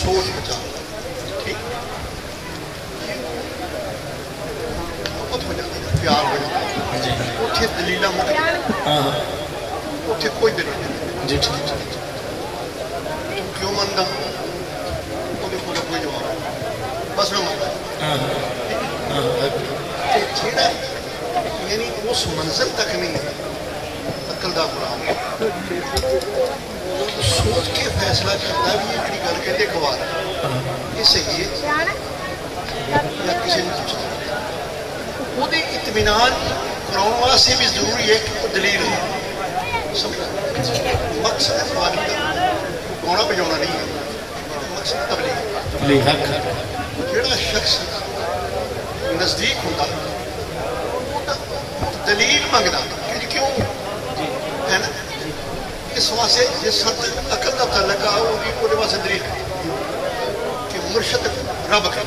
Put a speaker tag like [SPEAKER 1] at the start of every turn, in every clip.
[SPEAKER 1] सोच बचा ठीक बहुत हो जाती है, प्यार हो जाता है उठे दलील मुक उठे कोई दलील नहीं जी ठीक क्यों मनता कोई जवाब बस मैं मनता जेड़ा यानी उस मंजिल तक नहीं अकल का गुलाम सोच के फैसला करता भी ये गल कहते गवार ये सही है या किसी ने पूछता वो इत्मीनान कराने वास्ते भी जरूरी है कि वो दलील है समझ मकसद फवानी का गाना बजाना नहीं है मकसद तबलीग जेड़ा शख्स नजदीक होता दलील मंगता क्यों है ना इस वास्ते जिस हद अकल का तल्लक आ वो वास्ते दलील कि मुर्शद रब का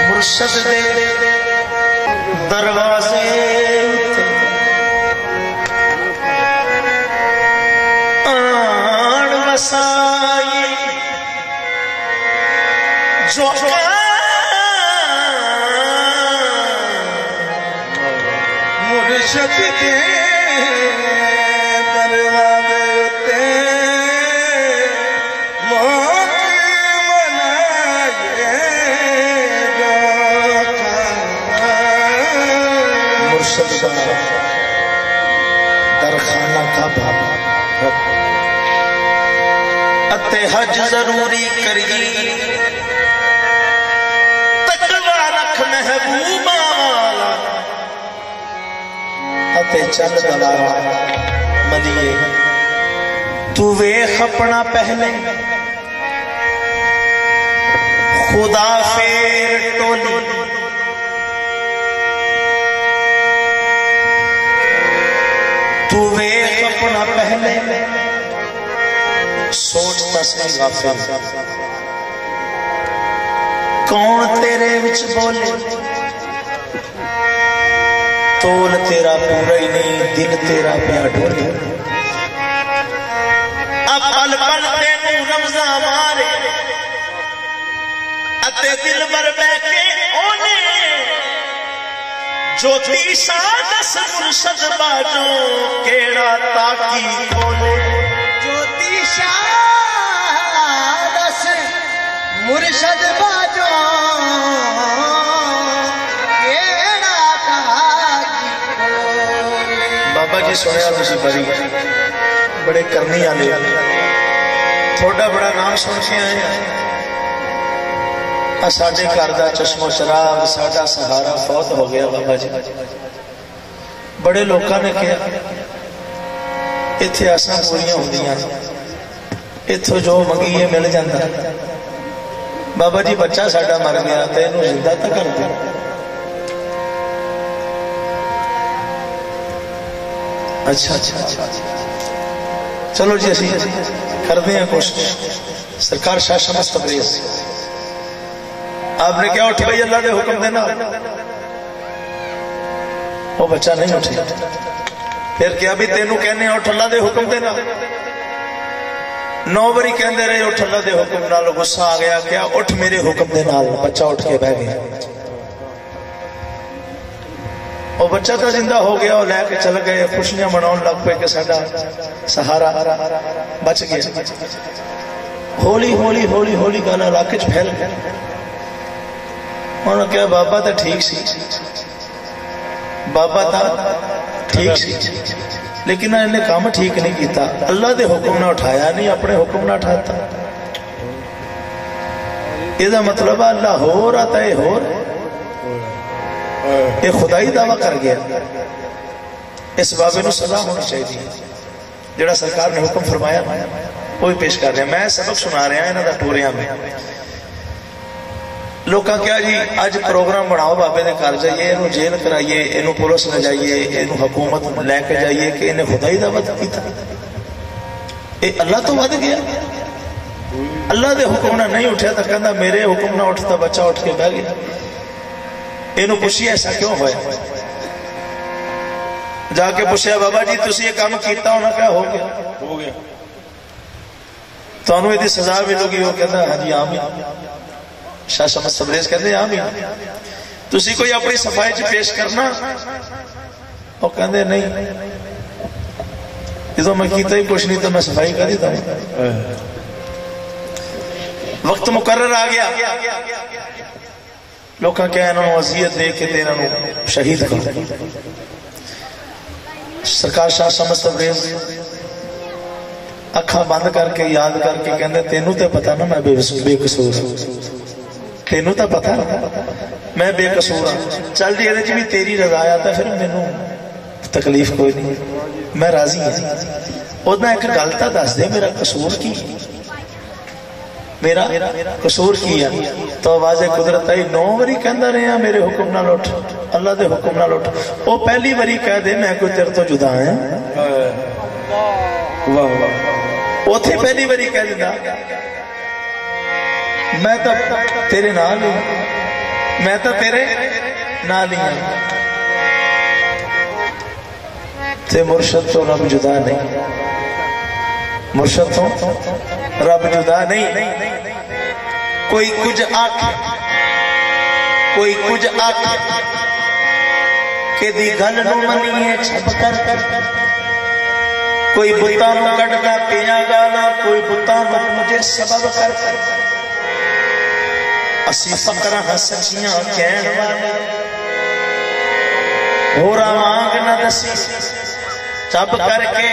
[SPEAKER 2] मुर्शद दे दरवाजे आन वसाई जो मुर्शद दे दरवाजे ते दरखाना का अते हज जरूरी करिए तकवा रख महबूबा वाला अते चल दलाला मदिए तू वेख अपना पहले खुदा फेर टोली तू वेख अपना पहले सोचता सही गाफिल कौन तेरे विच बोले तोल तेरा पूरा ही नहीं दिल तेरा प्या डोले अब पल पल तेनू रमजा मारे अते दिल भर बैठे ओने ज्योति सादस मुर्शद बाजो केड़ा ताकी खोले ज्योति सादस मुर्शद बाजो केड़ा ताकी खोले। बाबा जी सुनिया तुसी बड़ी बड़े करनी वाले थोड़ा बड़ा नाम सुन के आए साडे घर का चश्मो शराब साडा सहारा फौत हो गया बाबा जी बड़े लोगों ने कहा इत्थे आसां पूरियां होंदियां इत्थों जो मंगीए मिल जाता बाबा जी बच्चा साडा मर गया तो इनू जिंदा तो कर दो अच्छा अच्छा चलो जी असीं करते हैं कोशिश सरकार शासन तबरेज आपने क्या उठ भाई अल्लाह के हुक्म देना वो बच्चा नहीं उठे फिर क्या भी तेनू कहने उठ अल्लाह के हुक्म देना 9 बारी कहते रहे उठ अल्लाह के हुक्म नाल गुस्सा आ गया क्या उठ मेरे हुक्म दे नाल बच्चा उठ के बह गया वो बच्चा तो जिंदा हो गया और लैके चल गए खुशियां मनाने लग पे कि साडा सहारा बच गया हौली हौली हौली हौली गल इलाके च फैल गई उन्होंने कहा बाबा तो ठीक सी बाबा तो ठीक सी लेकिन इन्हें काम ठीक नहीं किया अल्लाह के हुक्म ना उठाया नहीं अपने हुक्म ना उठाता इसका मतलब अल्लाह हो रहा था ये हो ये खुदाई दावा कर गया इस बाबे को सजा होनी चाहिए जोड़ा सरकार ने हुक्म फरमाया वो भी पेश कर रहे हैं मैं सबक सुना रहा इन्हों का टूरिया में लोग क्या जी अज प्रोग्राम बनाओ बाबे के घर जाइए इनू जेल कराइए इनू पुलिस ले जाइए इनू हुकूमत लैके जाइए कि इन्हें खुदा ही दा वध कीता ये अल्लाह तो वध गया अल्लाह के हुक्म ना नहीं उठा तो कहता मेरे हुक्म ना उठता बच्चा उठ के बह गया इनू पूछिए ऐसा क्यों होया। जाके पूछया बाबा जी तुसी ये काम किया होना, क्या हो गया? हो गया। तुहानू इहदी सजा मिलूगी। वो कहता हाँ जी आमीन। शाह शमस तबरेज़ कहते आमीन। तुसी कोई अपनी सफाई च पेश करना? वो कहते नहीं, जो मैं किया ही कुछ नहीं तो मैं सफाई कर देता हूं। वक्त मुकर्रर आ गया, लोग क्या इन्होंने वसीयत दे के इन्होंने शहीद कर। सरकार शाह शमस तबरेज़ अखा बंद करके याद करके कहते तेनू तो पता ना मैं बेकसूर, तेनू तो पता मैं बेकसूर हाँ। चल जी ये भी तेरी रजा आ तो फिर मैनू तकलीफ कोई नहीं, मैं राजी हाँ। उन्हें एक गल तो दस दे मेरा कसूर की, मेरा कसूर की है। तो आवाज़ कुदरत आई 9 बारी कहता रहा मेरे हुक्म नाल उठ, अल्लाह के हुक्म नाल उठ। वो पहली बारी कह दे मैं कोई तेरे तो जुदा है, उथे पहली बारी कह दिंदा मैं तो तेरे नाल ही, मैं तो तेरे नाल ही हूं। ते मुर्शद तो रब जुदा नहीं, मुर्शद तो रब जुदा नहीं। कोई कुछ आखे, कोई कुछ आखे के दी गल नूं मनीए छप कर, कोई बुता नूं कटदा पिया गाना, कोई बुता नूं मुझे सबब कर। असी फकरां सच्चियां कहण वाले होरा वांग न दसी चप करके।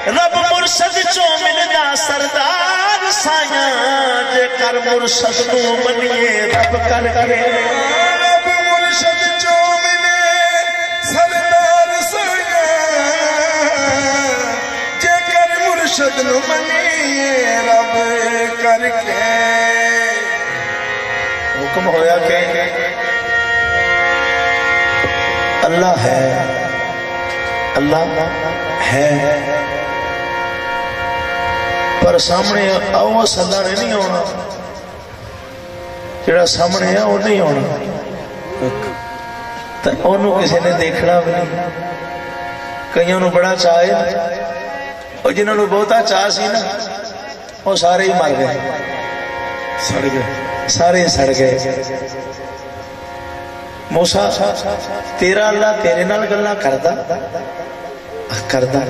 [SPEAKER 2] रब मुर्शद चो मिलदा सरदार साया, जे कर मुर्शद नूं मनीए रब करके।
[SPEAKER 3] रब मुर्शद चो मिले सरदार साया, जे कर मुर्शद नूं मनीए रब करके।
[SPEAKER 2] हुक्म होया के अल्लाह है, अल्लाह है, पर सामने आओ सदा ने नहीं आना, जेड़ा सामने है वो नहीं आना, तो ओनू किसी ने देखना भी नहीं। कईयों को बड़ा चाह है, और जिन्होंने बहुता चाह सी ना वो सारे ही मर गए, सड़ गए, सारे सड़ गए। मूसा तेरा अल्लाह तेरे नाल गल्लां करदा करदा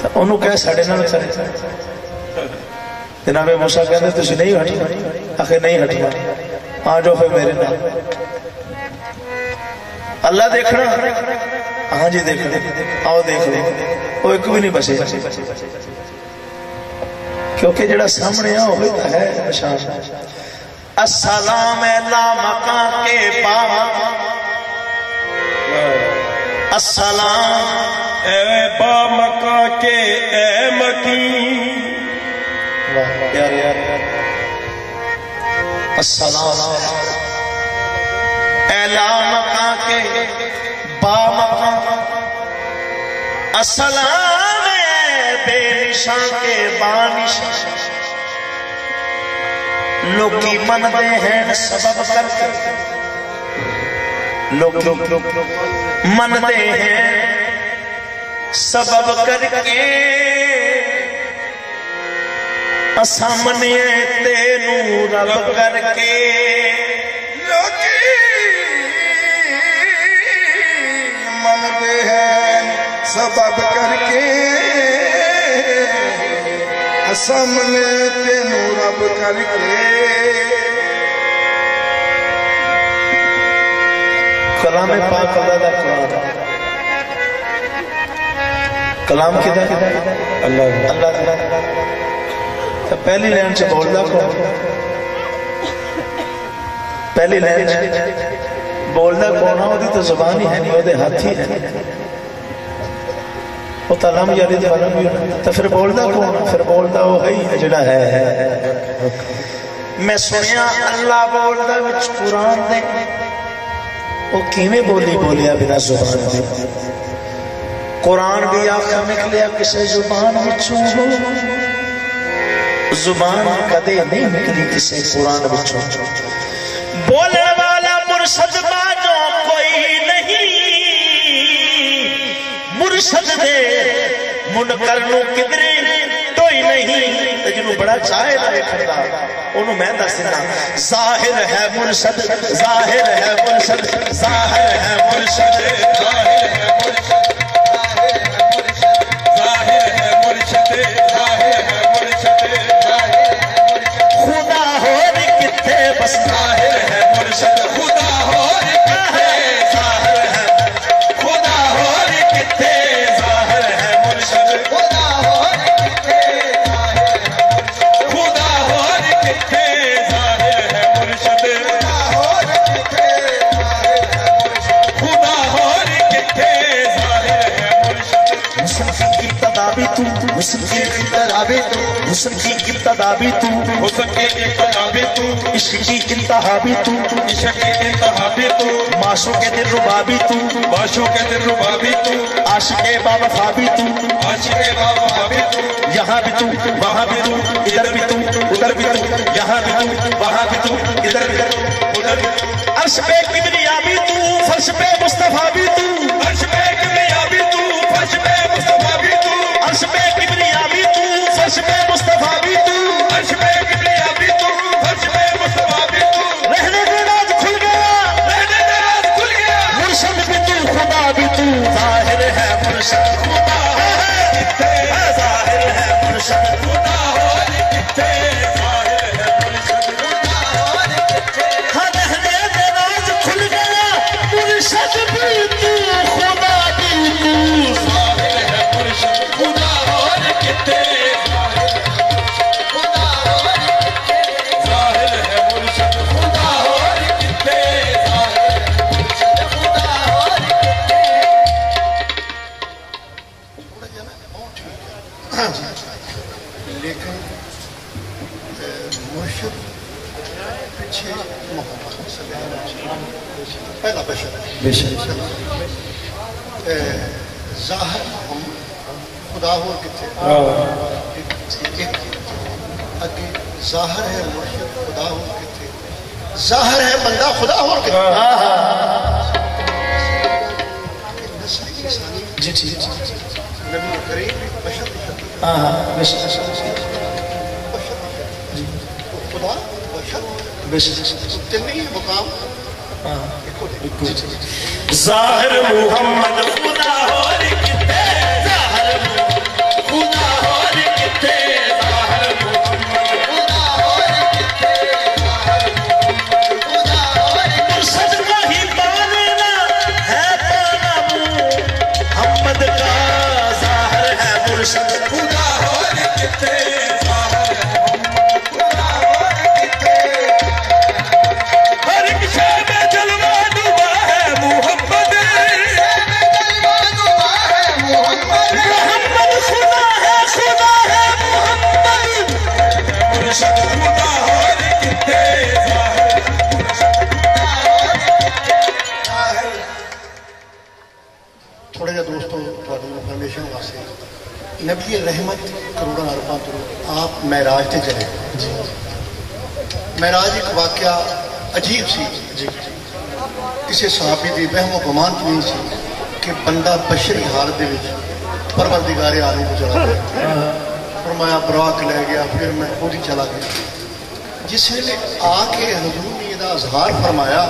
[SPEAKER 2] तो ओनू कह साडे नाल करे। जनाबे मूसा कहते तुसीं नहीं हटना, आखे नहीं हटना, आ जाओ फिर मेरे नाल। अल्लाह देखना, हाँ जी देखना, आओ देख लो। वो एक भी नहीं बचे, क्योंकि जेड़ा सामने आ वो है निशान। अस्सलाम ला मका के बाबा, अस्सलाम
[SPEAKER 3] ए बा मका के ए मकी।
[SPEAKER 2] यार यार अस्सलाम ए ला मका के बा मका, अस्सलाम बेनिशान के बानिशान। लोकी मनते हैं सबब करके, लोग मनते हैं सबब करके। सामने तेनू रब करके,
[SPEAKER 3] लोकी मनते हैं सबब करके। सामने तेनू रब करके।
[SPEAKER 2] कलाम पाक अल्लाह दा कुरान, कलाम किदा अल्लाह अल्लाह। तो पहली लाइन से बोलदा कौन? पहली लाइन से बोलदा कौन? ओदी तो जुबान ही है नहीं, ओदे हाथ ही है। वो तलम यारी तलम भी, तो फिर बोलदा कौन? फिर बोलदा वो है जिहड़ा है। मैं सुनिया अल्लाह बोलदा विच कुरान दे, वो किवें बोली बोलिया बिना जुबान दे। कुरान भी आखा निकलिया किसी जुबान विचों, जुबान कदे नहीं निकली किसी कुरान विचों। बोलने वाला मुर्शद बाजो कोई नहीं मुर्शद दे मुनकर नू किधरे कोई नहीं जिन्हों बड़ा चाहे ना देखदा ओनू मैं दस देना जाहिर है मुर्शद जाहिर है मुर्शद जाहिर है मुर्शद जाहिर है मुर्शद जाहिर है मुर्शद जाहिर है मुर्शद खुदा हो रे किथे बस जाहिर है मुर्शद खुदा हो रे किथे जाहिर है खुदा हो रे किथे जाहिर है मुर्शद खुदा हो रे किथे खुदा हो रे किथे जाहिर है मुर्शद खुदा हो रे किथे जाहिर है मुर्शद हुस्न की इब्तदा भी तू हुस्न की इब्तदा भी तू हुस्न की इब्तदा भी तू हुस्न की इब्तदा भी तू इश्क की इंतहा भी तू इश्क की इंतहा भी तू माशूक के दिल रुबा भी तू माशूक के दिल रुबा भी तू आशिक बावफा भी तू आशिक बावफा भी तू यहाँ भी तू वहाँ भी तू इधर भी तू उधर भी तू यहाँ भी तू वहाँ भी तू इधर भी तू उधर भी तू अर्श पे किबरिया भी तू फर्श पे मुस्तफा भी तू अर्श पे किबरिया भी तू फर्श पे मुस्तफा भी तू अर्श पे किबरिया भी तू फर्श पे मुस्तफा भी तू अर्श पे किबरिया भी तू फर्श पे मुस्तफा भी तू रहने दे राज खुल गया रहने दे राज खुल गया मुर्शद भी तू खुदा भी तू जाहिर है मुर्शद खुदा है किथे जाहिर है मुर्शद खुदा हो रे किथे जाहिर है मुर्शद खुदा हो रे किथे हाँ रहने दे राज खुल गया मुर्शद भी तू खुदा भी तू जाहिर है मुर्शद खुदा हो रे किथे जाहिर है मुर्शद खुदा हो रे किथे
[SPEAKER 1] लेकिन मुर्शिद पीछे मोहम्मद पहला बशर जाहिर हम खुदा हो किथे अगे जाहिर है मुर्शिद खुदा हो किथे जाहिर है बंदा खुदा हो किथे जी जी नबी करीम बशर खुदा बशर तीन ही मुकाम
[SPEAKER 2] जाहिर मुहम्मद खुदा हो रे किथे जाहिर खुदा हो रे किथे जाहिर मुहम्मद खुदा हो रे किथे जाहिर खुदा हो रे मुर्शद का ही पाना है पाना मुहम्मद का जाहिर है मुर्शद खुदा हो रे किथे जाहिर मुहम्मद खुदा हो रे किथे हर एक शय में जलवा डूबा है मुहम्मद मुहम्मद खुदा है मुहम्मद मुर्शद खुदा हो रे किथे
[SPEAKER 1] थोड़ा जा दोस्तों थोड़ी इन्फॉर्मेशन वास्ते नबी रहमत करोड़ों अरबा तो आप महराज से चले महराज एक वाकया अजीब सी किसी सहाबी की वहमो गुमान नहीं सी कि बंदा बशरी हालत परवरदिगारे आलम को चला गया फरमाया बुराक ले गया फिर मैं खुद ही चला गया जिस वेले आके हजूर ने यदा इजहार फरमाया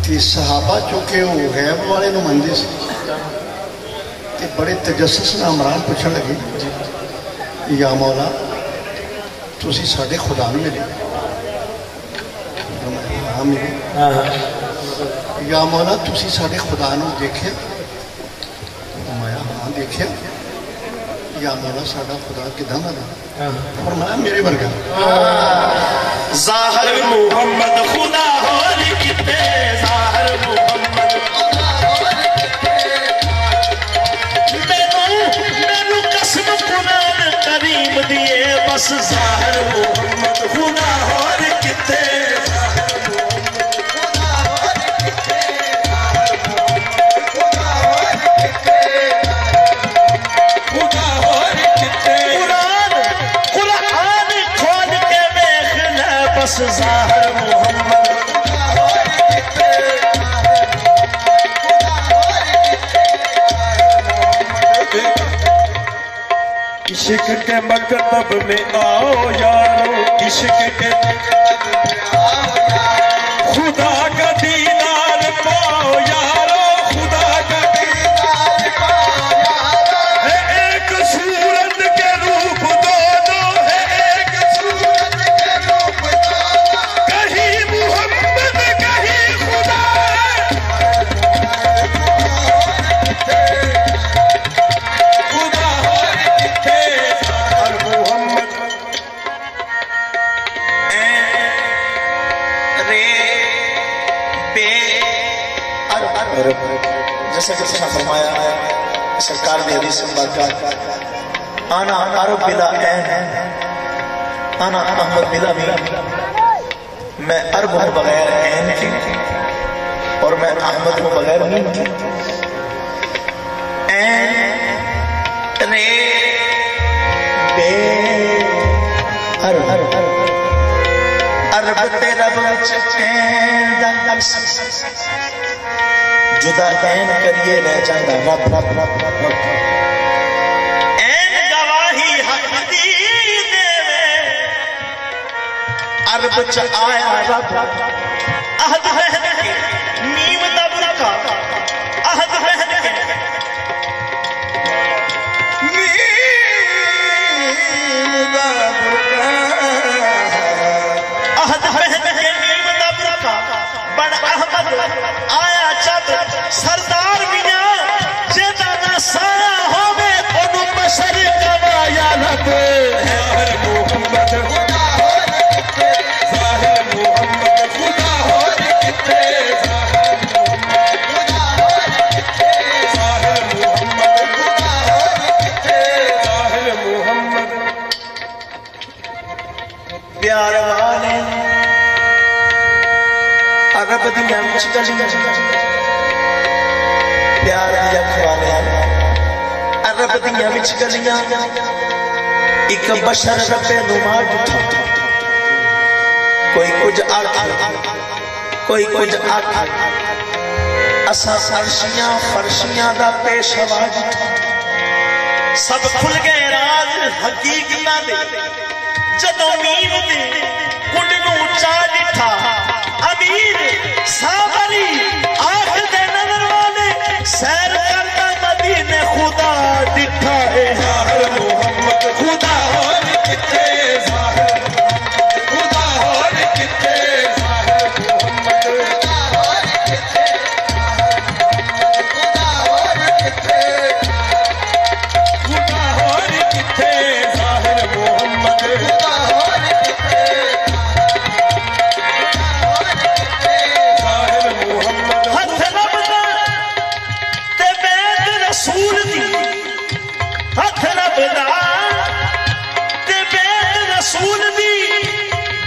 [SPEAKER 1] कि सहाबा चूंकि वो गैब वाले मनते थे बड़े तजस्सुस नाल इमरान पूछन लगे या मौला तुसी साडे खुदा नूं मिले हाँ मिले या मौला तुसी साडे खुदा नूं देखे फरमाया हाँ देखे या मौला साडा खुदा किदां दा फरमाया मेरे वर्गा
[SPEAKER 2] जाहिर मुहम्मद खुदा हो रे किथे जाहिर मुहम्मद मैनू कसम कुरान करीम दिए बस जाहिर मुहम्मद खुदा हो रे किथे जाहिर मुहम्मद
[SPEAKER 3] इश्क के मकतब में आओ यारो, इश्क के खुदा का दीदार पाओ यारो, खुदा का दीदार पाओ यारो। है एक सूरत के रूप दोनों, है एक सूरत के रूप दोनों, कहीं मोहम्मद कहीं खुदा। खुदा और किथे और मोहम्मद
[SPEAKER 2] जैसे जैसे फरमाया सरकार ने हदीस में बात आना अरब बिला ऐन, आना अहमद बिला बिला, मैं अरब हूं बगैर ऐन के और मैं अहमद हूं बगैर मीम के। ऐन रे बे अरब अरब ते रब विच ऐन दा जुदा ऐन करिए रह जाता रब रब रब रब। ऐन गवाही हक दी देवे अरब च आया रब, अहद रहन के नीम दा बुरका, अहद रहन के नीम दा बुरका, अहद रहन के नीम दा बुरका, बड़ अहमद आया सरदार मिया जेदा ना साया होवे ओनु बशर गवाया लब। ज़ाहिर मोहम्मद खुदा होर किथे, ज़ाहिर मोहम्मद खुदा होर किथे, ज़ाहिर मोहम्मद खुदा होर किथे, ज़ाहिर मोहम्मद प्यार वाले अरब दियां विच गलियां, प्यार दी अख वाले अरब दियां विच गलियां, एक बशर रब्बे नूं मार दिता। कोई कुछ आख कोई कुछ आख, असा फर्शियां फर्शियां दा पेशवा दिता। सब खुल गए राज हकीकतां दे जदों मीम दे कुंड नूं चा दिठा। अमीर सावरी आख दे नजर वाले सैर करता मदीने खुदा दिखा है। ज़ाहिर मोहम्मद खुदा होर किथे, ज़ाहिर खुदा होर किथे, ज़ाहिर मोहम्मद खुदा होर किथे, खुदा होर किथे, खुदा होर किथे, ज़ाहिर मोहम्मद खुदा होर किथे, ज़ाहिर मोहम्मद हथ लबदा ते बेद रसूल दी, हथ लबदा ते बेद रसूल दी,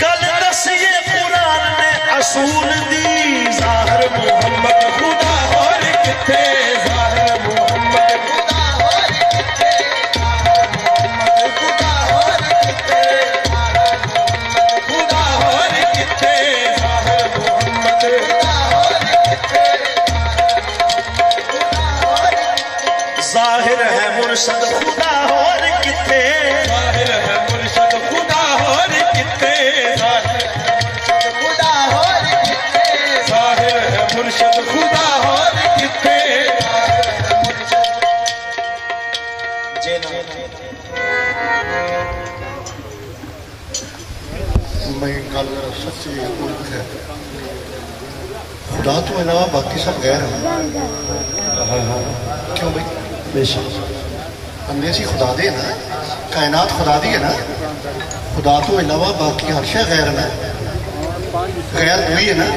[SPEAKER 2] गल दसिए कुरान ने असूल दी। ज़ाहिर मोहम्मद खुदा होर किथे, ज़ाहिर मोहम्मद खुदा होर किथे, खुदा होर किथे, खुदा होर किथे, ज़ाहिर मोहम्मद खुदा होर किथे। ज़ाहिर है मुर्शद खुदा होर किथे, ज़ाहिर है मुर्शद खुदा होर किथे, खुदा होर किथे, ज़ाहिर है मुर्शद खुदा होर किथे।
[SPEAKER 1] मैं गल सच्ची है खुदा तो अलावा बाकी सब गैर हैं। क्यों भाई बेशक बंदे सी खुदा दे ना, कायनात खुदा दी है ना, खुदा तो अलावा बाकी हर शय गैर है। गैर वही है ना,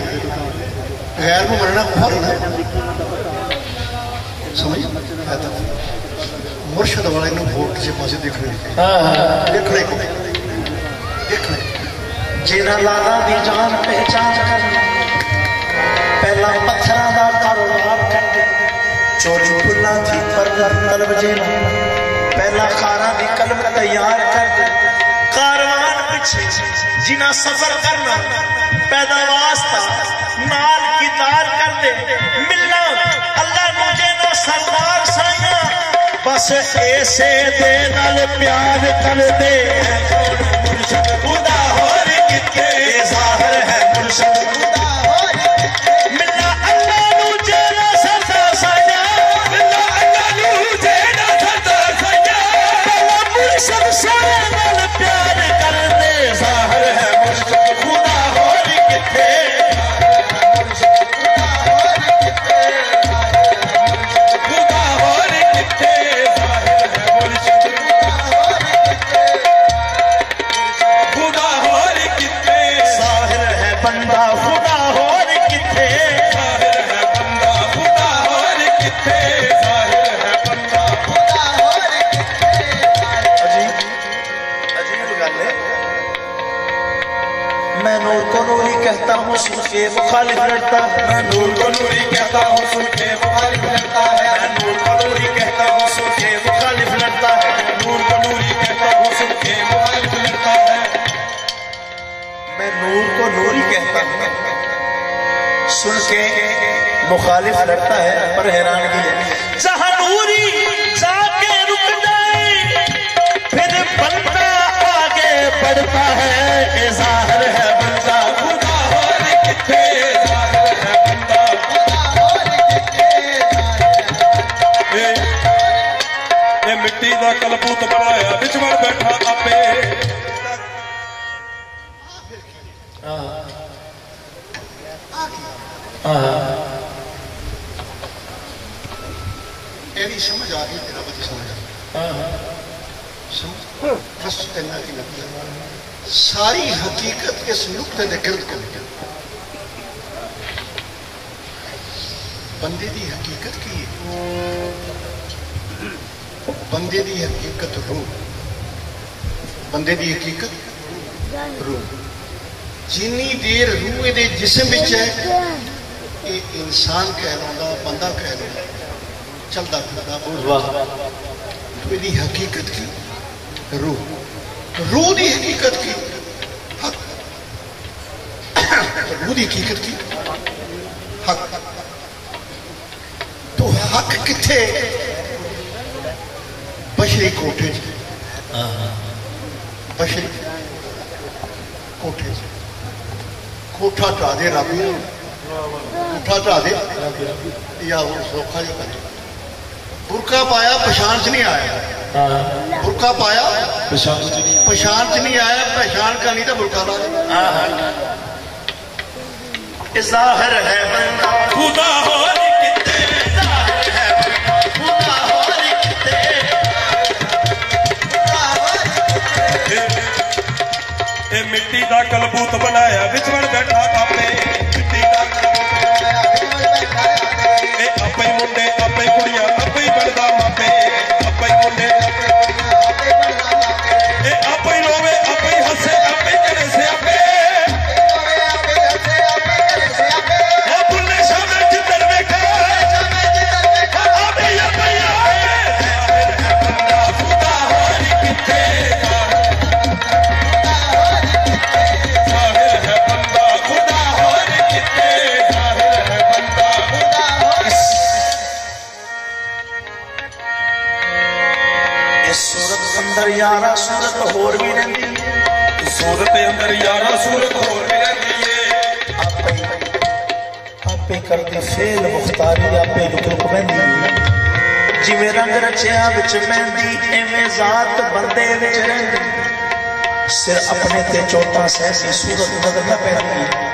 [SPEAKER 1] गैर को मरना कुफर है ना, समझ मुर्शद वाले ने वोट किसी पासे देखने देखने को देखने
[SPEAKER 2] जिन्हां लाला दी जान पहचान करना, पहला पत्थरां दा कारोबार करदे, चोरी फुल्लां थी पर तलब जेना, पहला खारा दी कलम तैयार करदे, कारवान पिछे जिन्हां सफर करना, पैदा वास्ता नाल कितार करदे, मिलना अल्लाह नूं जेना सरदार साया बस ऐसे दे नाल प्यार कर दे मुर्शद खुदा होर किथे ज़ाहिर है मुर्शद खुदा होर मिला अल्लाह नू जेड़ा सरदा सजा मिला अल्लाह नू जेड़ा सरदा सजा मुर्शद सोने नाल प्यार कर दे ज़ाहिर है मुर्शद खुदा होर किथे कहता हूँ सुन के मुखालिफ लड़ता है मैं नूर को नूरी कहता हूँ सुन के मुखालिफ लड़ता है मैं नूर को नूरी कहता हूँ सुन के मुखालिफ लड़ता है नूर को नूरी कहता हूँ सुन के मुखालिफ लड़ता है मैं नूर को नूरी कहता हूँ सुन के मुखालिफ लड़ता है पर हैरानगी है जहाँ नूरी जाके रुक जाए फिर बंदा आगे बढ़ता है ज़ाहिर है बंदा
[SPEAKER 3] मिट्टी का कलबूत बनाया बिचवड़ बैठा आपे
[SPEAKER 1] एरी समझ आ गई तेरा बच्चा समझ बस इतना की नतीजा सारी हकीकत के नुक्ते दे गिरद को बंदे दी हकीकत की बंदे दी हकीकत रूह बंदे दी हकीकत रूह जिन्नी देर रूह दे जिस्म विच है ये इंसान कह लूंगा बंदा कह लूंगा चलता फिरदा मेरी हकीकत की रूह रूह दी हकीकत की हक रूह दी हकीकत की हक तो हक किथे बशरी कोठे बशरी कोठे कोठा ढा दे रब कोठा ढा दे या वो सौखा जो करे बुरका पाया पछाण च नहीं आया बुरका पाया पछाण च नहीं आया पछाण का नहीं तो बुरका ला
[SPEAKER 2] ज़ाहिर है बंदा खुदा होर किथे ज़ाहिर है बंदा खुदा होर किथे
[SPEAKER 3] ए मिट्टी का कलबूत बनाया बिचवड़ बैठा आपे मिट्टी का ए आपे मुंडे आपे कुड़ियां आपे बनदा मापे आपे मुंडे ए आपे रोवे आपे हंसे आपे करे से आपे
[SPEAKER 2] यारा सूरत होर भी रही
[SPEAKER 3] सूरत अंदर यारा सूरत होर भी रही है
[SPEAKER 2] आपे करती फेल मुख्तारी आपे रुक पैंदी जिवें रंग रचिया विच मेहंदी एवें जात बंदे विच रहिंदी सिर अपने ते चोटा सहसी सूरत नजर न पैंदी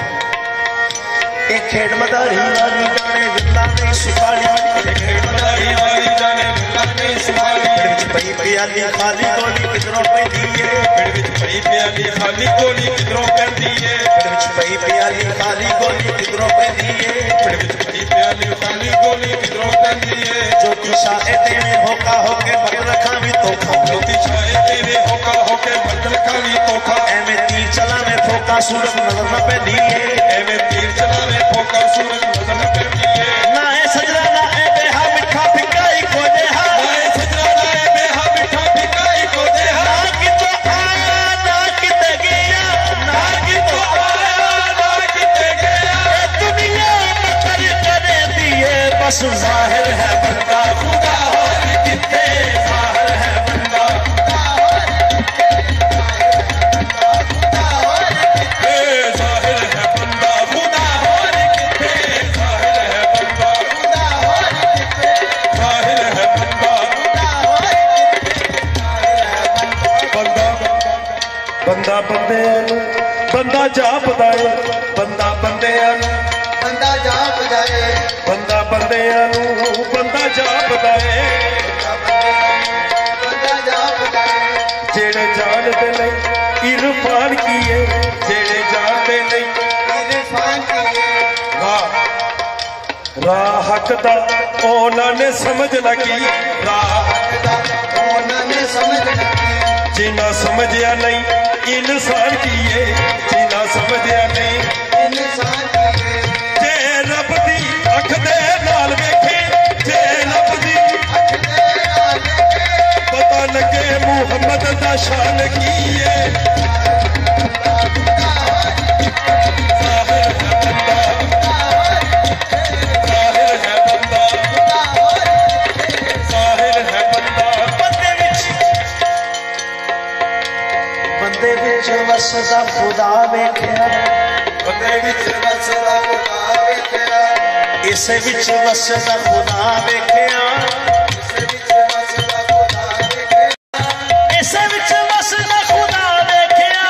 [SPEAKER 2] एक खेड़ मदारी वाली जाने विला नहीं सुखाली
[SPEAKER 3] खेड़ मदारी वाली जाने विला नहीं सुखाली
[SPEAKER 2] पई प्याली खाली गोली किधरों पैंदी है
[SPEAKER 3] पेड़ विच पई प्याली खाली गोली किधरों पैंदी है
[SPEAKER 2] पेड़ विच पई प्याली खाली गोली किधरों पैंदी है
[SPEAKER 3] पेड़ विच पई प्याली खाली गोली किधरों पैंदी है
[SPEAKER 2] ज्योति शाहे तेरे होका होके मगर रखा भी तोखा
[SPEAKER 3] ज्योति शाहे तेरे होका होके मगर रखा भी तोखा
[SPEAKER 2] एवें तीर चला में फोका सूरत नजर न पैंदी है
[SPEAKER 3] एवें तीर चला में फोका सूरत नजर न पैंदी है
[SPEAKER 2] ना है सजरा ना है बेहा मिठा फिकाई को देहा
[SPEAKER 3] ना है सजरा ना है बेहा मिठा फिकाई को देहा
[SPEAKER 2] ना कि तो आया ना किते गया ना कि तो आया
[SPEAKER 3] ना किते गया
[SPEAKER 2] दुनिया कर दिए बस जाहिर है बंदा खुदा होर किथे
[SPEAKER 3] जापदा है बंदा बंदियां नूं
[SPEAKER 1] बंदा जापदा है
[SPEAKER 3] बंदा बंदियां नूं बंदा जापदा है
[SPEAKER 1] बंदा जापदा है
[SPEAKER 3] जेड़े जानदे नहीं इरफान की है जेड़े जानदे नहीं
[SPEAKER 1] इरफान की है
[SPEAKER 3] राह हक दा उन्होंने समझ लगी राह हक दा
[SPEAKER 1] उन्होंने समझ लगी
[SPEAKER 3] जिन्ना समझिया नहीं इंसान की है जिन्ना समझिया नहीं
[SPEAKER 1] इंसान की है
[SPEAKER 3] जे रब दी अख दे नाल वेखे जे रब दी
[SPEAKER 1] अख दे नाल वेखे
[SPEAKER 3] पता लगे मुहम्मद दा शान की है
[SPEAKER 2] वसदा खुदा वेख्या
[SPEAKER 1] बंदे विच वसदा खुदा वेख्या
[SPEAKER 2] इस विच वसदा खुदा वेख्या
[SPEAKER 1] इस विच वसदा खुदा वेख्या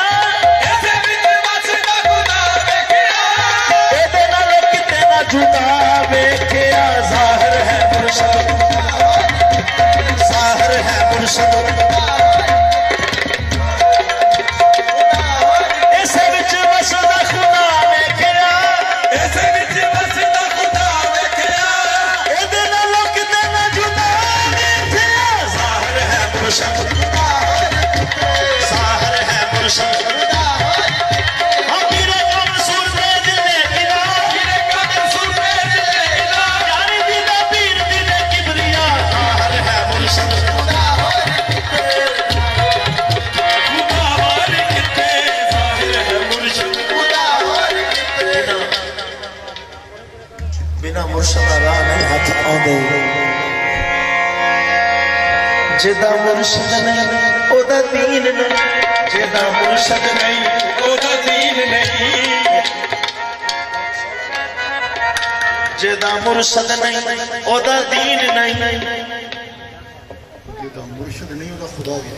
[SPEAKER 2] इस विच वसदा खुदा वेख्या
[SPEAKER 1] एदे नाल किते ना जुदा वेख्या ज़ाहिर है मुर्शिद ज़ाहिर है मुर्शिद
[SPEAKER 2] बिना मुर्शद राह नहीं हाथ आउंदे जिदा मुर्शद नहीं ओदा दीन नहीं
[SPEAKER 3] जिदा मुर्शद नहीं ओदा दीन नहीं
[SPEAKER 2] जिदा मुर्शद नहीं ओदा दीन नहीं
[SPEAKER 1] जेदा मुर्शिद नहीं ओदा खुदा भी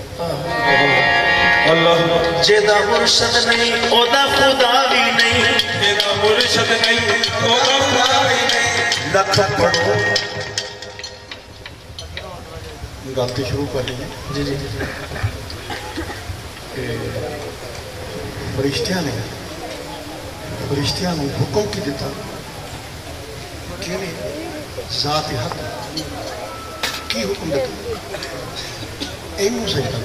[SPEAKER 3] अल्लाह
[SPEAKER 2] जिदा मुर्शद नहीं ओदा खुदा भी नहीं
[SPEAKER 3] जिदा मुर्शद नहीं ओदा खुदा भी नहीं
[SPEAKER 2] लख पढ़ो
[SPEAKER 1] गलती शुरू कर ली
[SPEAKER 2] जी जी
[SPEAKER 1] फरिश्तियां ने हुक्म की दिता कि जात हक की हुक्म दिता इनू सजदा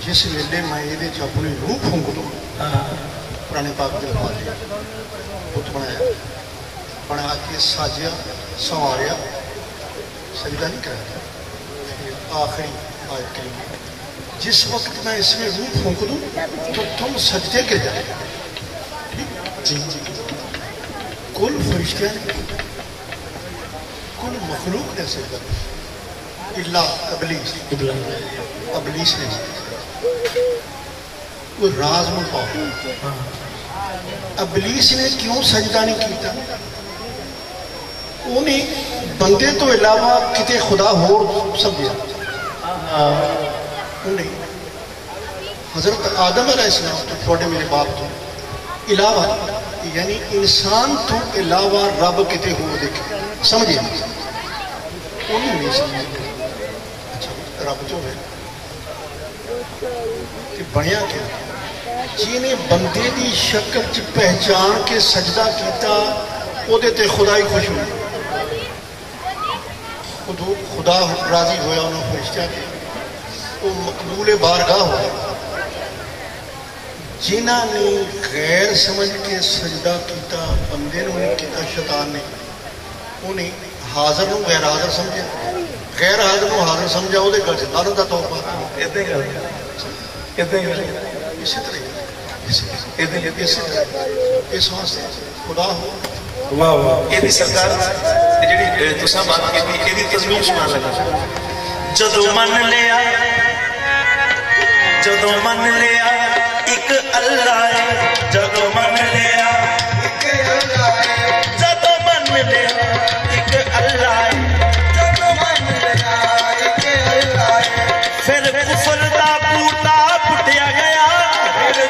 [SPEAKER 1] जिस वेले मैं ये अपनी रूह फूंक दूँ पुराने पाक के लफाज बुत बना के साजिया संवारिया सजदा नहीं कराया फिर आखिरी आयत करीम जिस वक्त मैं इसमें रूह फूंक दूँ तो तुम सजदे गिर जाए जी जी कुल फरिश्ते कुल मखलूक ने सजदा इल्ला अबलीस ने वो राज में पाओ अबलीस ने क्यों सजदा नहीं किया उन्हें बंदे तो इलावा किते खुदा होर समझा उन्हें हजरत आदम अलैहिस्सलाम तो थोड़े मेरे बाप तो इलावा यानी इंसान तो इलावा रब किते हो देखे समझे उन्हें नहीं समझे अच्छा रब जो है बनया क्या जिन्हें बंदे की शक्ल च पहचान के सजदा किया ओदे ते खुदा ही खुश हुई खुदा राजी होया उन्होंने फरिश्तियां के वो मकबूल बारगाह हो जिन्होंने गैर समझ के सजदा किया बंदे ने नहीं किया शैतान ने उन्हें हाजिर को गैर हाजिर समझा गैर हाजिर को हाजिर समझा वो गल से लानत का तौर पर इसी तरह इस वास्ते खुदा हो
[SPEAKER 2] वाह वाह ये सरकार जी तुसा बात की ये तस्वीर सुना लगा जदों मन लिया एक अल्लाह है जदों मन लिया एक अल्लाह है जदों मन लिया एक अल्लाह है जदों मन लिया एक अल्लाह है फिर कुफर दा बूटा पुटिया गया फिर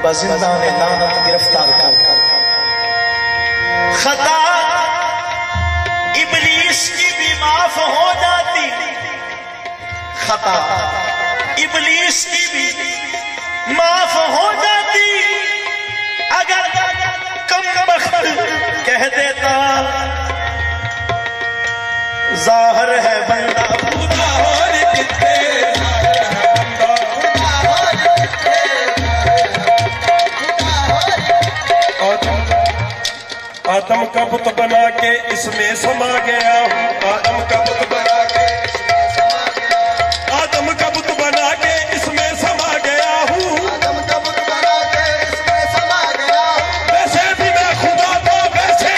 [SPEAKER 2] बजिंदान लानत गिरफ्तार कर। खता इबलीस की भी माफ हो जाती, खता इबलीस की भी माफ हो जाती अगर कम वक्त कह देता जाहिर है बंदा खुदा और कितने
[SPEAKER 3] आदम का बुत बना के इसमें समा गया हूँ, आदम का बुत बना के इसमें समा गया, आदम का बुत बना के इसमें समा गया हूँ, आदम का बुत बना के इसमें समा गया हूँ। वैसे भी मैं खुदा था, वैसे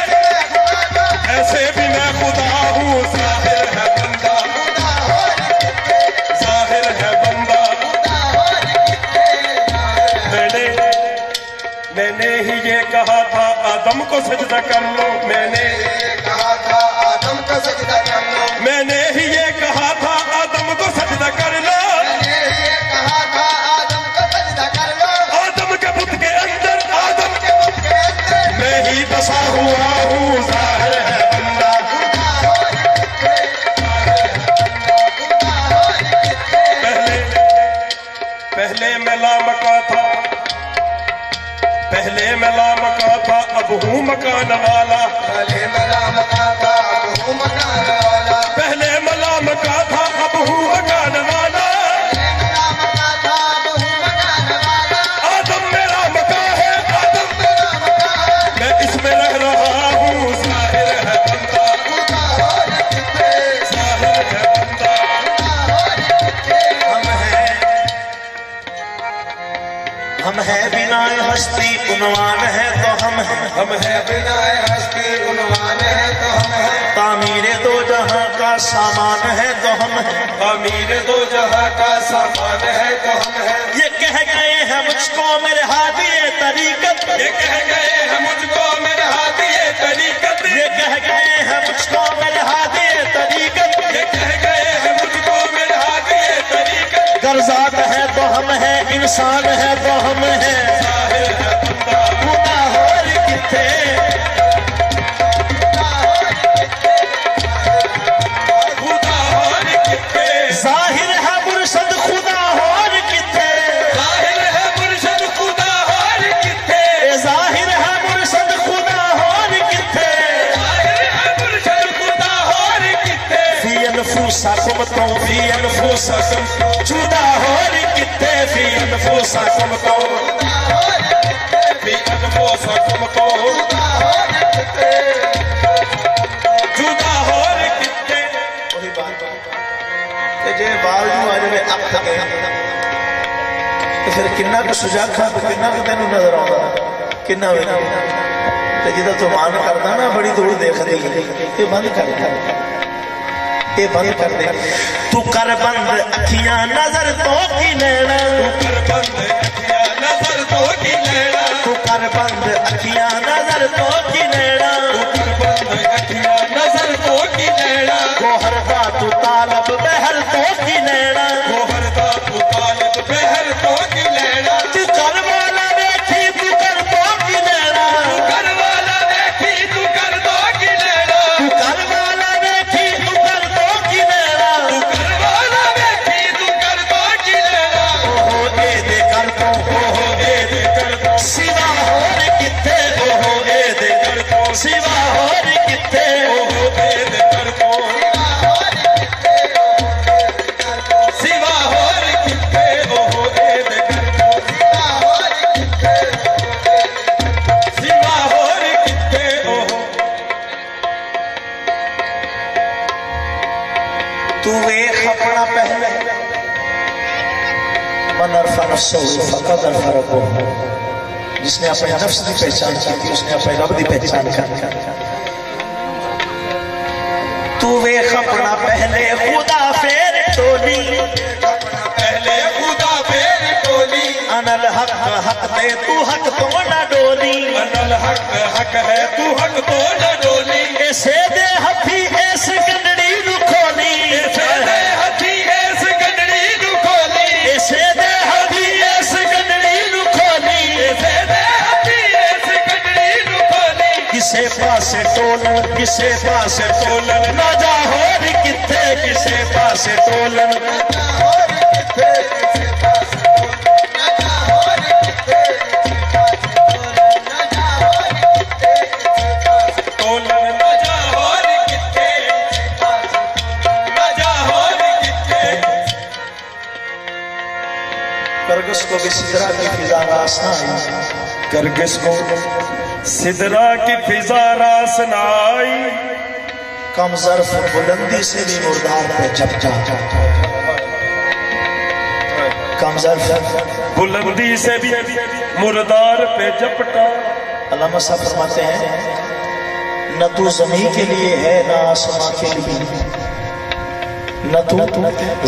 [SPEAKER 3] ऐसे भी मैं खुदा हूँ। जाहिर है बंदा जाहिर है बंदा। मैंने ही ये कहा था आदम को सजदा कर लो, मैंने कहा था आदम को सजदा कर लो, मैंने ही ये कहा था आदम को सजदा कर लो, मैंने ये कहा था आदम को सजदा कर लो। आदम के बुत के अंदर, आदम के बुत के अंदर मैं ही बसा हुआ हूँ। जाहिर है बंदा पहले मैं लामका था, पहले मैं लामका था अब हूँ मकान वाला, पहले मैं लामका था अब हूँ मकान वाला, पहले मैं लामका था अब हूँ मकान वाला, आदम मेरा मका है, आदम मेरा मका है, मैं इसमें रह रहा हूँ। जाहिर है बंदा जाहिर है बंदा।
[SPEAKER 2] हम है बिनाए हस्ती उन्वान है तो हम है
[SPEAKER 3] बिनाए हस्ती उन्वान है तो हम है,
[SPEAKER 2] तामीरे दो जहां का सामान है तो हम है,
[SPEAKER 3] अमीर दो जहां का सामान है तो हम है।
[SPEAKER 2] ये कह गए हैं मुझको मेरे हाथी ये तरीकत,
[SPEAKER 3] ये कह गए हैं मुझको मेरे हाथ ये तरीकत,
[SPEAKER 2] ये कह गए हैं मुझको मेरे हाथी ये तरीकत,
[SPEAKER 3] ये कह गए हैं मुझको मेरे हाथ ये तरीकत।
[SPEAKER 2] गर्जात है तो हम है, इंसान है तो हम है,
[SPEAKER 3] जाहिर है बंदा
[SPEAKER 2] खुदा होर किथे
[SPEAKER 3] खुदा और कितने,
[SPEAKER 2] जाहिर है मुर्शद खुदा होर किथे,
[SPEAKER 3] जाहिर है मुर्शद खुदा और कितने,
[SPEAKER 2] जाहिर है मुर्शद खुदा होर किथे,
[SPEAKER 3] जाहिर है मुर्शद खुदा और कितने,
[SPEAKER 2] फी अनफुसकुम तो फी अनफुसकुम जुदा होर किथे, फी अनफुसकुम तो
[SPEAKER 3] भी अनमो सकम को जुदा और कितने।
[SPEAKER 2] वही बात कि जे बाल नूं आ जावे अख गए तो फिर किन्ना क सुजाखा ते किन्ना क तैनूं नजर आउंदा किन्ना वे ते जिदा तू मान करदा ना बड़ी दूर देखदी ये बंद कर दे, ये बंद कर दे। तू कर बंद अखियां नजर तो की नैना,
[SPEAKER 3] कर बंद अखियां नजर तो की नैना,
[SPEAKER 2] तू कर बंद अखियां नजर तो की नैना,
[SPEAKER 3] कर बंद अखियां नजर तो की नैना,
[SPEAKER 2] गोहर का तू तालब बहर तो की नैना,
[SPEAKER 3] गोहर का तू तालब बहर तो की नैना,
[SPEAKER 2] तू कर वाला देखी तू कर तो की नैना,
[SPEAKER 3] कर वाला देखी तू कर दो की नैना,
[SPEAKER 2] तू कर वाला देखी तू कर तो की नैना,
[SPEAKER 3] कर वाला देखी तू कर दो की नैना।
[SPEAKER 2] ओहो ए दे कर तो, ओहो ए दे कर तो, सिवा होर किथे, ओहो ए दे कर तो, सिवा होर किथे,
[SPEAKER 3] ओहो भेद कर दो सिवा होर कितने, ओहो भेद कर दो सिवा होर कितने, ओहो।
[SPEAKER 2] तू वेख अपना पहले मन अरफा नफ्सहु फक़द अरफा रब्बहु, जिसने अपने नफ्स की पहचान की उसने अपने रब की पहचान की। तू वेख अपना पहले खुदा फेर टोली,
[SPEAKER 3] पहले खुदा फेर टोली,
[SPEAKER 2] अनल हक हक दे तू हक तो न डोली,
[SPEAKER 3] अनल हक हक है तू हक तो न डोली,
[SPEAKER 2] ऐसे दे हथी ऐस गंडड़ी नु खोली,
[SPEAKER 3] ऐसे दे हथी ऐस गंडड़ी नु खोली,
[SPEAKER 2] ऐसे दे हथी ऐस गंडड़ी नु खोली, किसे पासे टोलन, किसे पासे टोलन ना जा होर किथे, किसे पासे टोलन करगिस को भी सिदरा की फिजा रास ना आई,
[SPEAKER 3] करगिस को सिदरा की फिजा रास ना आई,
[SPEAKER 2] कम ज़र्फ बुलंदी से भी मुर्दार पे झपटा, कम ज़र्फ
[SPEAKER 3] बुलंदी से भी मुर्दार पे झपटा।
[SPEAKER 2] अल्लामा साहब फरमाते हैं न तू ज़मीन के लिए है न आसमां के लिए, न तू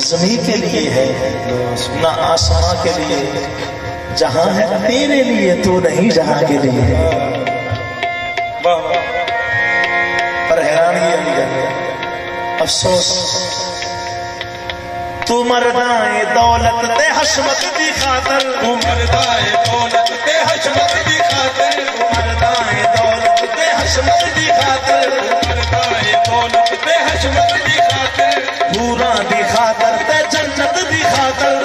[SPEAKER 2] ज़मीन के लिए है न आसमां के लिए, जहां है तेरे लिए तू नहीं जहां के लिए। पर हैरानी है, अफसोस तू मर्दाए दौलत ते हशमत दी खातर,
[SPEAKER 3] तू मर्दाए दौलत ते हशमत दी खातर,
[SPEAKER 2] तू मर्दाए दौलत ते हशमत दी खातर,
[SPEAKER 3] मर्दाए दौलत ते हशमत दी खातर,
[SPEAKER 2] पूरा दी खातर ते जन्नत दी खातर,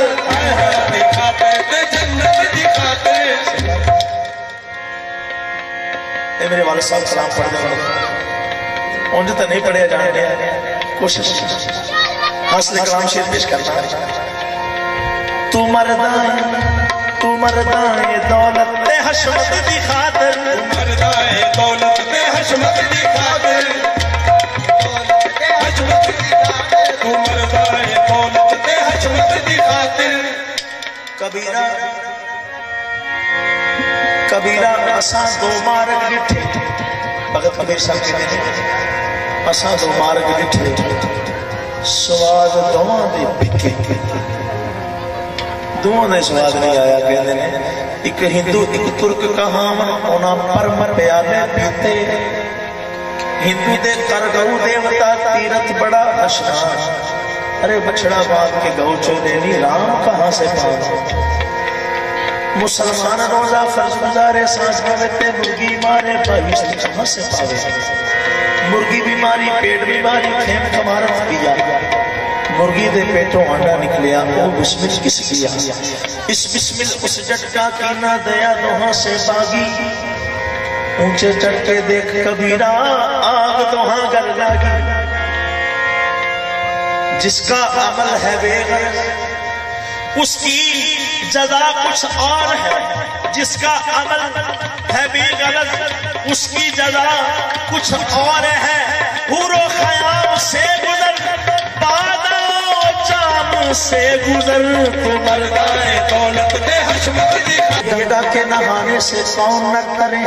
[SPEAKER 3] दी खातर ते जन्नत दी खातर।
[SPEAKER 2] ए मेरे वाले साहब सलाम पढ़ दो, उन्हें तो नहीं पढ़िया जाने, कोशिश हासिल कलाम शेर पेश करता है। तू मर्दाए दौलत ते हशमत दी खातर,
[SPEAKER 3] मर्दाए दौलत ते हशमत दी खातर, तू मर्दाए दौलत ते हशमत दी खातिर।
[SPEAKER 2] कबीरा कबीरा असा दो मार्ग डिठे, भगत कबीर साहब कहते हैं असा दो मार्ग डिठे, स्वाद दोवां दे फिके, दोवां दे स्वाद नहीं आया। कहते हैं एक हिंदू एक तुर्क कहावन, उन्हां परम प्याले पीते, हिंदू दे कर गऊ देवता तीरथ बड़ा अशनान, अरे बछड़ा बांध के गऊ चोरे नी राम कहां से पाओ। मुसलमान रोजा फर्ज गुजारे सांस पवेते, मुर्गी मारे बहिश्त कहां से पावे। मुर्गी बीमारी पेट बीमारी खेम कमारत किया, मुर्गी दे पेटों अंडा निकलिया, वो बिस्मिल किस किया। इस बिस्मिल उस जटका की ना दया दोहां से बागी, ऊंचे चढ़ के देख कबीरा आग दोहां गल लागी। जिसका अमल है बेगरज उसकी जजा कुछ और है, जिसका अमल है बेगरज उसकी जजा कुछ और है। हुरो ख़याम से गुजर बादो जाम से गुजर, तो मर्दाए दौलत ते हशमत दी खातिर। गंगा के नहाने से कौन न करे,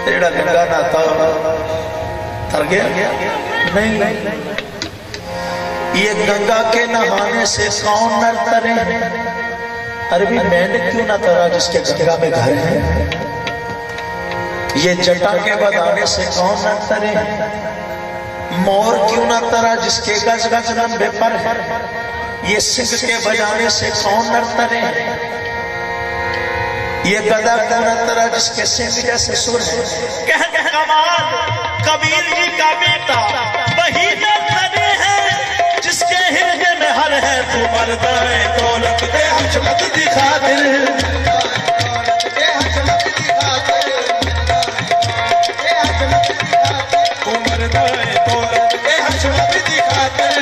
[SPEAKER 2] तेरा गंगा नहाता तर गया नहीं, ये गंगा के नहाने से कौन न तरे। अरबी मेंढक क्यों ना तरा जिसके गंगा में घर है, ये जटा के बजाने से कौन न तरे। मोर क्यों ना तरा जिसके गज गज लंबे पर है, ये सिंह के बजाने से कौन न तरे। ये गदा क्यों न तरा जिसके सिंह जैसे सुर है। कहते कमाल कबीर जी का बेटा वही तो तरे है जिसके हृदय में हर है। तू मर्दाए दौलत ते हशमत दी खातिर,
[SPEAKER 3] तू मर्दाए दौलत ते हशमत दी खातिर,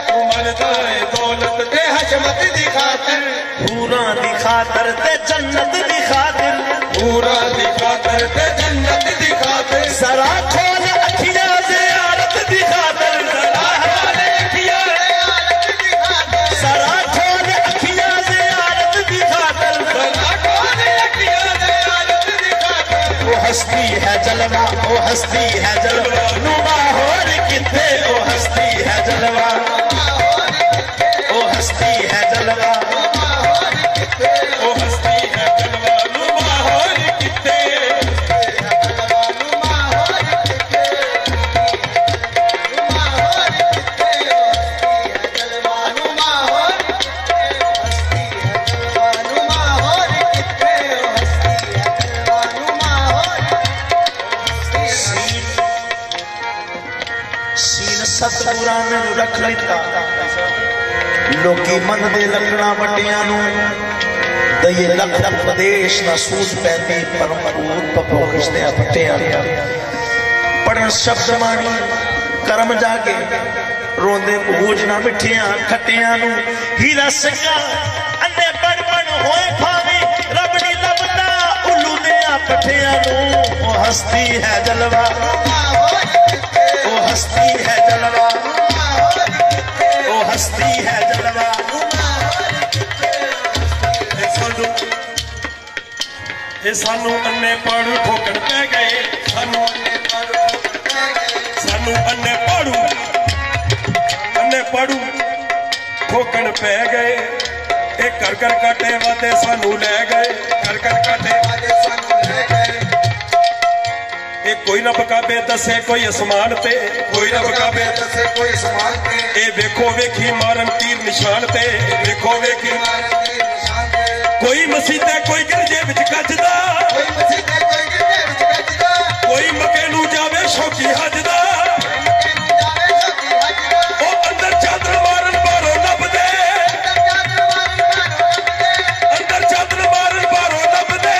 [SPEAKER 3] तू मर्दाए दौलत ते हशमत दी खातिर।
[SPEAKER 2] पूरा दी खातर ते जन्नत दी खातिर,
[SPEAKER 3] पूरा दी खातिर ते जन्नत दी खातिर।
[SPEAKER 2] जरा खोल अखियां ज़ियारत दी खातिर, जरा खोल अखियां ज़ियारत दी खातिर, जरा खोल अखियां ज़ियारत दी खातिर,
[SPEAKER 3] जरा खोल अखियां ज़ियारत दी खातिर।
[SPEAKER 2] वो हस्ती है जलवा, वो हस्ती है जलवा, नुमा होर किथे, वो हस्ती है जलवा, वो हस्ती है जलवा,
[SPEAKER 3] ओ हस्ती है जलवा नुमा होर किथे।
[SPEAKER 2] सतगुरां मैनू रख लिता लोकी मनदे लखना वटियां नू दई लख उपदेश ना सूझ पैंदी परमपूर पपोखिशदे पट्टियां पढ़न शब्द मानी कर्म जागे रोंदे बूझ ना मिठियां खटियां नू हीरा सिंगा अन्ने बड़ बड़ होए भावे रब नी लभदा उल्लू दे पट्टियां नू ओ हस्ती है जलवा ओ हस्ती है जलवा ओ हस्ती है जलवा
[SPEAKER 3] सानू अन्ने पढ़ ठोकन पै गए सानू अन्ने पढ़ू ठोकन पै गए ए कर कर काटे वादे सानू ले गए कर कर काटे वादे सानू ले गए ए कोई रब काबे दसे कोई आसमान ते कोई रब काबे दसे कोई आसमान ते ए वेखो वेखी मारन तीर निशान ते वेखो वेखी मारन तीर निशान ते कोई मसीते कोई गिरजे विच गजदा कोई मसीते कोई गिरजे विच गजदा कोई मके नू जावे शौकी हजदा ओ अंदर चादर मारन बारो लभदे अंदर चादर मारन बारो लभदे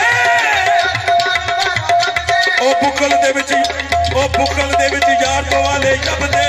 [SPEAKER 3] ओ बुकल दे विच यार तो वाले लभदे